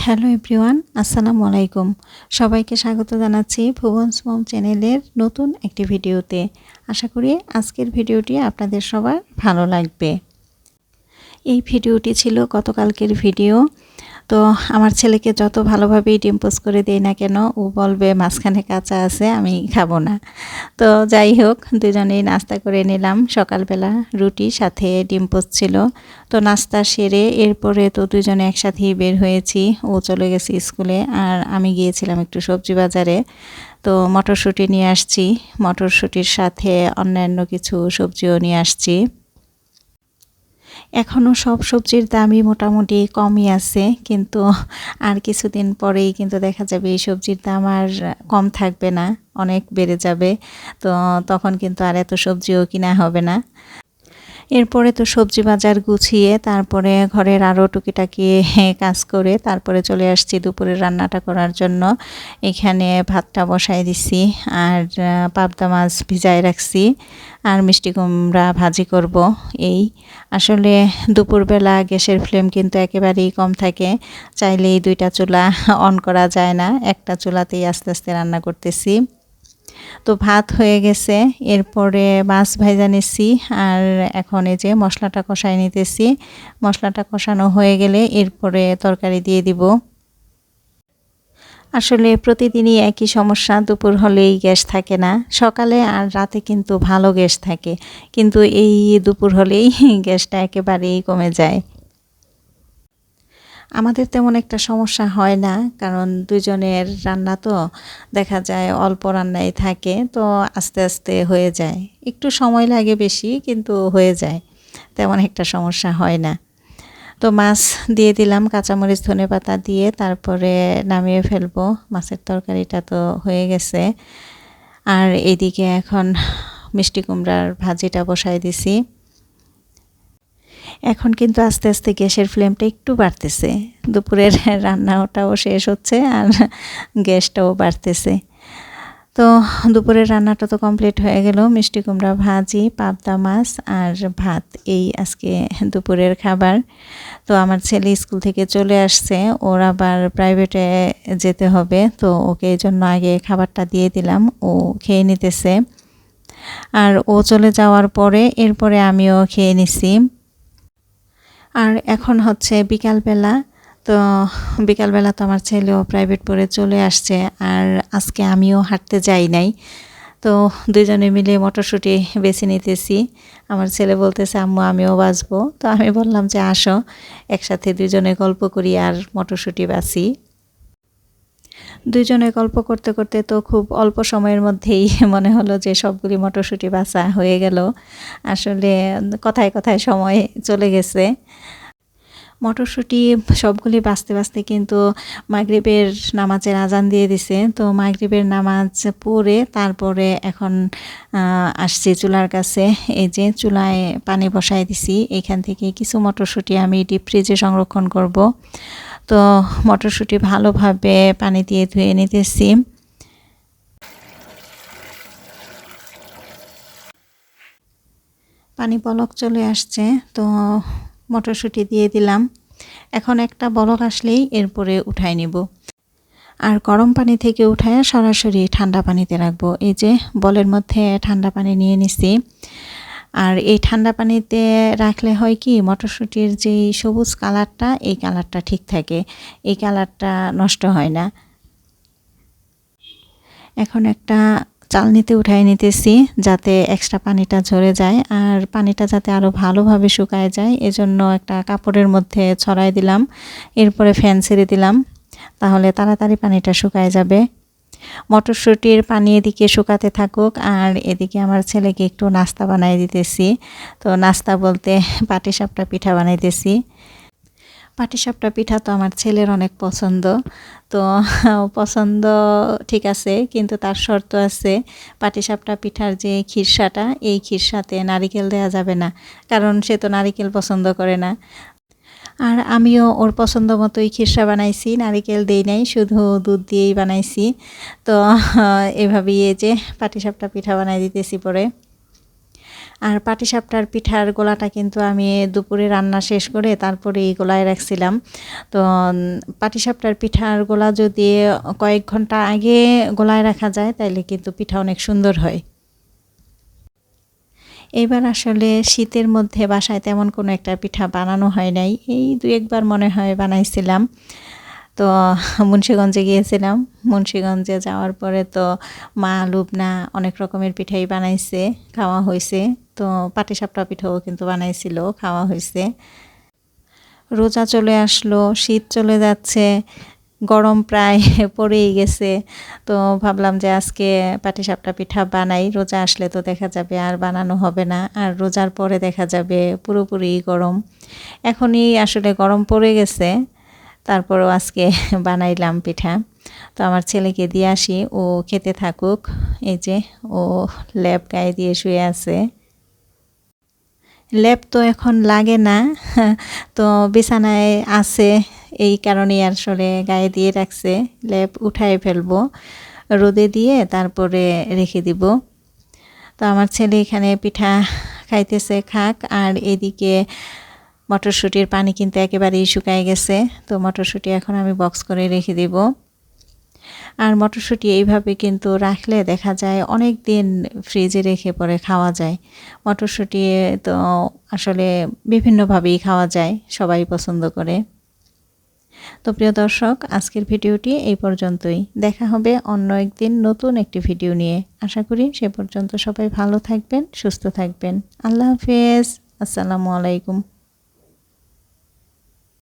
Hello everyone, আসসালামু আলাইকুম। সবাইকে স্বাগত জানাচ্ছি ভুবনস মম চ্যানেলের নতুন একটি ভিডিওতে। আশা করি আজকের ভিডিওটি আপনাদের সবার ভালো লাগবে। এই ভিডিওটি ছিল গতকালকের ভিডিও। তো আমার ছেলেকে যত ভালোভাবেই ডিম পোস্ট করে দেই না কেন, ও বলবে মাঝখানে কাঁচা আছে, আমি খাবো না। তো যাই হোক, দুজনেই নাস্তা করে নিলাম। সকালবেলা রুটি সাথে ডিম পোস্ট ছিল। তো নাস্তা সেরে এরপরে তো দুজনে একসাথেই বের হয়েছি। ও চলে গেছে স্কুলে আর আমি গিয়েছিলাম একটু সবজি বাজারে। তো মটরশুঁটি নিয়ে আসছি, মটরশুঁটির সাথে অন্যান্য কিছু সবজিও নিয়ে আসছি। এখনও সব সবজির দামই মোটামুটি কমই আছে, কিন্তু আর কিছুদিন পরেই কিন্তু দেখা যাবে এই সবজির দাম আর কম থাকবে না, অনেক বেড়ে যাবে। তো তখন কিন্তু আর এত সবজিও কিনা হবে না। এরপরে তো সবজি বাজার গুছিয়ে তারপরে ঘরের আরও টুকিটাকি কাজ করে তারপরে চলে আসছি দুপুরের রান্নাটা করার জন্য। এখানে ভাতটা বসাই দিছি আর পাবদা মাছ ভিজায় রাখছি আর মিষ্টি কুমড়া ভাজি করব। এই আসলে দুপুরবেলা গ্যাসের ফ্লেম কিন্তু একেবারেই কম থাকে, চাইলেই দুইটা চুলা অন করা যায় না, একটা চুলাতেই আস্তে আস্তে রান্না করতেছি। তো ভাত হয়ে গেছে, এরপরে মাছ ভাজা নিচ্ছি আর এখন এই যে মশলাটা কষাই নিতেছি। মশলাটা কষানো হয়ে গেলে এরপরে তরকারি দিয়ে দিব। আসলে প্রতিদিনই একই সমস্যা, দুপুর হলেই গ্যাস থাকে না, সকালে আর রাতে কিন্তু ভালো গ্যাস থাকে, কিন্তু এই দুপুর হলেই গ্যাসটা একেবারেই কমে যায়। আমাদের তেমন একটা সমস্যা হয় না, কারণ দুজনের রান্না তো দেখা যায় অল্প রান্নাই থাকে, তো আস্তে আস্তে হয়ে যায়। একটু সময় লাগে বেশি, কিন্তু হয়ে যায়, তেমন একটা সমস্যা হয় না। তো মাছ দিয়ে দিলাম, কাঁচামরিচ ধনেপাতা দিয়ে তারপরে নামিয়ে ফেলবো। মাছের তরকারিটা তো হয়ে গেছে। আর এদিকে এখন মিষ্টি কুমড়ার ভাজিটা বসাই দিছি। এখন কিন্তু আস্তে আস্তে গ্যাসের ফ্লেমটা একটু বাড়তেছে, দুপুরের রান্নাটাও শেষ হচ্ছে আর গ্যাসটাও বাড়তেছে। তো দুপুরের রান্নাটা তো কমপ্লিট হয়ে গেল, মিষ্টি কুমড়া ভাজি, পাবদা মাছ আর ভাত, এই আজকে দুপুরের খাবার। তো আমার ছেলে স্কুল থেকে চলে আসছে, ওর আবার প্রাইভেটে যেতে হবে, তো ওকে এই জন্য আগে খাবারটা দিয়ে দিলাম, ও খেয়ে নিতেছে। আর ও চলে যাওয়ার পরে এরপরে আমিও খেয়ে নিছি। আর এখন হচ্ছে বিকালবেলা। তো বিকালবেলা তো আমার ছেলেও প্রাইভেট পড়ে চলে আসছে, আর আজকে আমিও হাঁটতে যাই নাই। তো দুজনে মিলে মটরশুঁটি বেছে নিতেছি। আমার ছেলে বলতেছে আম্মু আমিও বাছবো, তো আমি বললাম যে আসো একসাথে দুজনে গল্প করি আর মটরশুঁটি বাছি। দুজনে গল্প করতে করতে তো খুব অল্প সময়ের মধ্যেই মনে হলো যে সবগুলি মটরশুঁটি বাছা হয়ে গেল। আসলে কথায় কথায় সময় চলে গেছে। মটরশুঁটি সবগুলি বাছতে বাছতে কিন্তু মাগরিবের নামাজের আজান দিয়ে দিছে। তো মাগরিবের নামাজ পড়ে তারপরে এখন আসছি চুলার কাছে। এই যে চুলায় পানি বসাই দিছি, এখান থেকে কিছু মটরশুঁটি আমি ডিপ ফ্রিজে সংরক্ষণ করব। তো মটরশুঁটি ভালোভাবে পানি দিয়ে ধুয়ে নিতেছি। পানি বলক চলে আসছে, তো মটরশুঁটি দিয়ে দিলাম। এখন একটা বলক আসলেই এরপরে উঠাই নিব, আর গরম পানি থেকে উঠায় সরাসরি ঠান্ডা পানিতে রাখবো। এই যে বলের মধ্যে ঠান্ডা পানি নিয়ে নিছি। আর এই ঠান্ডা পানিতে রাখলে হয় কি, মটরশুঁটির যে সবুজ কালারটা, এই কালারটা ঠিক থাকে, এই কালারটা নষ্ট হয় না। এখন একটা চালনিতে উঠাই নিতেছি যাতে এক্সট্রা পানিটা ঝরে যায়, আর পানিটা যাতে আরও ভালোভাবে শুকায় যায় এজন্য একটা কাপড়ের মধ্যে ছড়াই দিলাম। এরপরে ফ্যান ছেড়ে দিলাম, তাহলে তাড়াতাড়ি পানিটা শুকায় যাবে। মটরশুঁটির পানি এদিকে শুকাতে থাকুক, আর এদিকে আমার ছেলেকে একটু নাস্তা বানাই দিতেছি। তো নাস্তা বলতে পাটিসাপটা পিঠা বানাইতেছি। পাটিসাপটা পিঠা তো আমার ছেলের অনেক পছন্দ। তো পছন্দ ঠিক আছে, কিন্তু তার শর্ত আছে, পাটিসাপটা পিঠার যে খিরসাটা, এই খিরসাতে নারিকেল দেওয়া যাবে না, কারণ সে তো নারিকেল পছন্দ করে না। আর আমিও ওর পছন্দ মতোই খিরসা বানাইছি, নারিকেল দেই নাই, শুধু দুধ দিয়েই বানাইছি। তো এভাবেই এই যে পাটিসাপটা পিঠা বানাই দিতেছি পরে। আর পাটিসাপটার পিঠার গোলাটা কিন্তু আমি দুপুরে রান্না শেষ করে তারপরে এই গোলায় রাখছিলাম। তো পাটিসাপটার পিঠার গোলা যদি কয়েক ঘন্টা আগে গোলায় রাখা যায় তাহলে কিন্তু পিঠা অনেক সুন্দর হয়। এবার আসলে শীতের মধ্যে বাসায় তেমন কোনো একটা পিঠা বানানো হয় নাই, এই 2-1বার মনে হয় বানাইছিলাম। তো মুন্সিগঞ্জে গিয়েছিলাম, মুন্সিগঞ্জে যাওয়ার পরে তো মা লুবনা অনেক রকমের পিঠাই বানাইছে, খাওয়া হয়েছে। তো পাটিসাপটা পিঠাও কিন্তু বানাইছিল, খাওয়া হয়েছে। রোজা চলে আসলো, শীত চলে যাচ্ছে, গরম প্রায় পড়েই গেছে। তো ভাবলাম যে আজকে পাটিসাপটা পিঠা বানাই, রোজা আসলে তো দেখা যাবে আর বানানো হবে না, আর রোজার পরে দেখা যাবে পুরোপুরি গরম। এখনই আসলে গরম পড়ে গেছে, তারপরও আজকে বানাইলাম পিঠা। তো আমার ছেলেকে দিয়ে আসি, ও খেতে থাকুক। এই যে ও ল্যাপ গায়ে দিয়ে শুয়ে আছে। ল্যাপ তো এখন লাগে না, তো বিছানায় আছে, এই কারণেই আসলে গায়ে দিয়ে রাখছে। ল্যাপ উঠায় ফেলবো, রোদে দিয়ে তারপরে রেখে দিব। তো আমার ছেলে এখানে পিঠা খাইতেছে, খাক। আর এদিকে মটরশুঁটির পানি কিন্তু একেবারেই শুকায় গেছে, তো মটরশুঁটি এখন আমি বক্স করে রেখে দিব। আর মটরশুঁটি এইভাবে কিন্তু রাখলে দেখা যায় অনেক দিন ফ্রিজে রেখে পরে খাওয়া যায়। মটরশুঁটি তো আসলে বিভিন্নভাবেই খাওয়া যায়, সবাই পছন্দ করে। তো প্রিয় দর্শক, আজকের ভিডিওটি এই পর্যন্তই। দেখা হবে অন্য একদিন নতুন একটি ভিডিও নিয়ে। আশা করি সে পর্যন্ত সবাই ভালো থাকবেন, সুস্থ থাকবেন। আল্লাহ হাফেজ, আসসালামু আলাইকুম।